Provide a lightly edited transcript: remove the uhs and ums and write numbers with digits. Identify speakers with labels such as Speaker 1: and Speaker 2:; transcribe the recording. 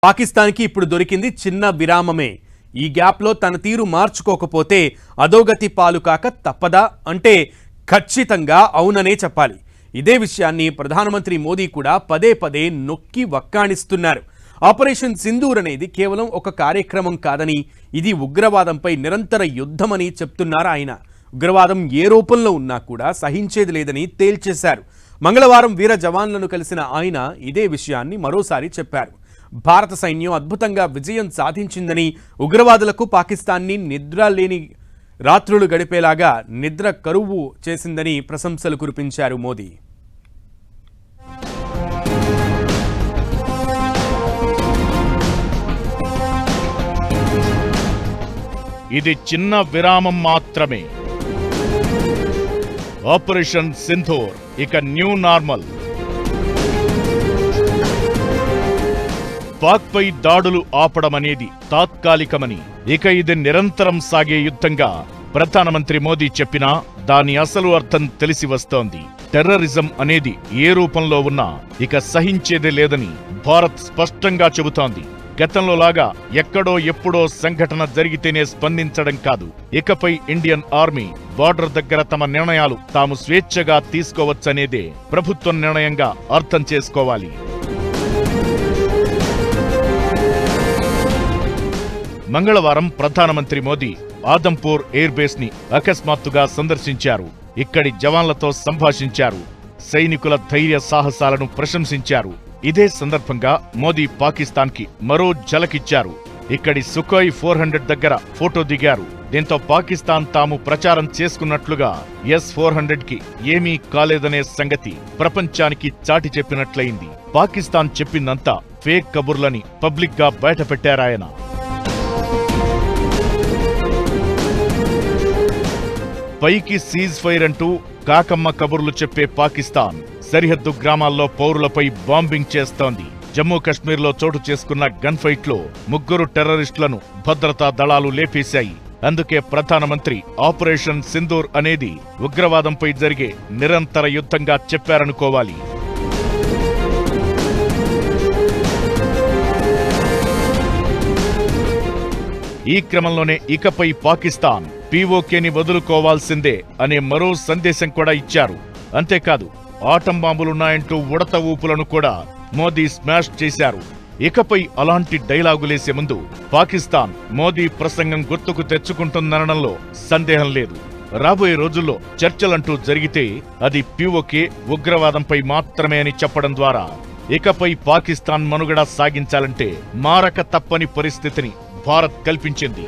Speaker 1: పాకిస్తాన్కి ఇప్పుడు దొరికింది చిన్న విరామమే. ఈ గ్యాప్లో తన తీరు మార్చుకోకపోతే అధోగతి పాలు కాక తప్పదా అంటే ఖచ్చితంగా అవుననే చెప్పాలి. ఇదే విషయాన్ని ప్రధానమంత్రి మోదీ కూడా పదే పదే నొక్కి వక్కాణిస్తున్నారు. ఆపరేషన్ సింధూర్ అనేది కేవలం ఒక కార్యక్రమం కాదని, ఇది ఉగ్రవాదంపై నిరంతర యుద్ధమని చెప్తున్నారు ఆయన. ఉగ్రవాదం ఏ రూపంలో ఉన్నా కూడా సహించేది లేదని తేల్చేశారు. మంగళవారం వీర జవాన్లను కలిసిన ఆయన ఇదే విషయాన్ని మరోసారి చెప్పారు. భారత సైన్యం అద్భుతంగా విజయం సాధించిందని, ఉగ్రవాదులకు పాకిస్తాన్ని నిద్ర లేని రాత్రులు గడిపేలాగా నిద్ర కరువు చేసిందని ప్రశంసలు కురిపించారు మోదీ.
Speaker 2: ఇది చిన్న విరామం మాత్రమే. ఆపరేషన్ సింధూర్ ఇక న్యూ నార్మల్. పాక్పై దాడులు ఆపడమనేది తాత్కాలికమని, ఇక ఇది నిరంతరం సాగే యుద్ధంగా ప్రధానమంత్రి మోదీ చెప్పినా దాని అసలు అర్థం తెలిసి వస్తోంది. టెర్రరిజం అనేది ఏ రూపంలో ఉన్నా ఇక సహించేదే లేదని భారత్ స్పష్టంగా చెబుతోంది. గతంలో లాగా ఎక్కడో ఎప్పుడో సంఘటన జరిగితేనే స్పందించడం కాదు, ఇకపై ఇండియన్ ఆర్మీ బార్డర్ దగ్గర తమ నిర్ణయాలు తాము స్వేచ్ఛగా తీసుకోవచ్చనేదే ప్రభుత్వం నిర్ణయంగా అర్థం చేసుకోవాలి. మంగళవారం ప్రధానమంత్రి మోదీ ఆదంపూర్ ఎయిర్ బేస్ ని అకస్మాత్తుగా సందర్శించారు. ఇక్కడి జవాన్లతో సంభాషించారు. సైనికుల ధైర్య సాహసాలను ప్రశంసించారు. ఇదే సందర్భంగా మోదీ పాకిస్తాన్ కి మరో ఝలకిచ్చారు. ఇక్కడి సుఖోయ్ 400 దగ్గర ఫోటో దిగారు. దీంతో పాకిస్తాన్ తాము ప్రచారం చేసుకున్నట్లుగా S-400 కి ఏమీ కాలేదనే సంగతి ప్రపంచానికి చాటి చెప్పినట్లయింది. పాకిస్తాన్ చెప్పిందంతా ఫేక్ కబుర్లని పబ్లిక్ గా బయటపెట్టారాయన. పైకి సీజ్ ఫైర్ అంటూ కాకమ్మ కబుర్లు చెప్పే పాకిస్తాన్ సరిహద్దు గ్రామాల్లో పౌరులపై బాంబింగ్ చేస్తోంది. జమ్మూ కశ్మీర్లో చోటు చేసుకున్న గన్ ఫైట్ లో 3 టెర్రరిస్టులను భద్రతా దళాలు లేపేశాయి. అందుకే ప్రధానమంత్రి ఆపరేషన్ సింధూర్ అనేది ఉగ్రవాదంపై జరిగే నిరంతర యుద్ధంగా చెప్పారనుకోవాలి. ఈ క్రమంలోనే ఇకపై పాకిస్తాన్ పీఓకేని వదులుకోవాల్సిందే అనే మరో సందేశం కూడా ఇచ్చారు. అంతేకాదు, ఆటం బాంబులున్నాయంటూ ఉడత ఊపులను కూడా మోదీ స్మాష్ చేశారు. ఇకపై అలాంటి డైలాగులేసే ముందు పాకిస్తాన్ మోదీ ప్రసంగం గుర్తుకు తెచ్చుకుంటుందనడంలో సందేహం లేదు. రాబోయే రోజుల్లో చర్చలంటూ జరిగితే అది పీఓకే ఉగ్రవాదంపై మాత్రమే అని చెప్పడం ద్వారా ఇకపై పాకిస్తాన్ మనుగడ సాగించాలంటే మారక తప్పని పరిస్థితిని భారత్ కల్పించింది.